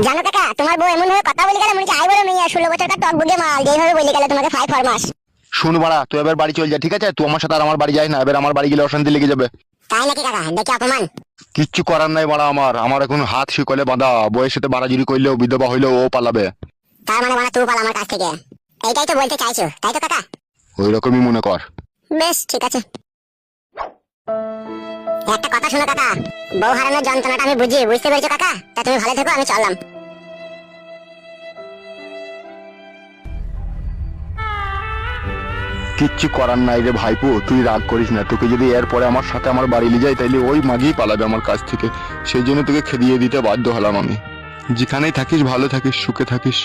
জানো কাকা, তোমার বউ এমন ভাবে কথা বলে গেল মনে হচ্ছে আই বড় মেয়ে 16 বছরকার টক বুগে মাল যেভাবে বলে গেল তোমাকে 5 মাস। শুন বাড়া, তুই এবার বাড়ি চল যা, ঠিক আছে? তুই আমার সাথে আর আমার বাড়ি যাই না, এবার আমার বাড়ি গেলে অশান্তি লেগে যাবে। তাই নাকি কাকা? দেখি অপমান। কিচ্ছু করার নাই বাড়া, আমার এখন হাত শিকলে বাঁধা, বউয়ের সাথে বাড়াজুড়ি করলেও বিধবা হইলেও ও পালাবে। তার মানে বাড়া তুই পাল আমার কাছ থেকে, এইটাই তো বলতে চাইছো তাই তো কাকা? ওই রকমই মনে কর। বেশ ঠিক আছে। একটা কথা শোনো কাকা, বউ হারানোর যন্ত্রণাটা আমি বুঝতে পেরেছো কাকা? তা তুমি ভালো থেকো, আমি চললাম। কিচ্ছু করার নাই রে ভাইপো, তুই রাগ করিস না। তোকে যদি এরপরে আমার সাথে আমার বাড়ি নিয়ে যাই তাইলে ওই মাগিই পালাবে আমার কাছ থেকে, সেই জন্য তোকে খেদিয়ে দিতে বাধ্য হলাম আমি। যেখানেই থাকিস ভালো থাকিস, সুখে থাকিস।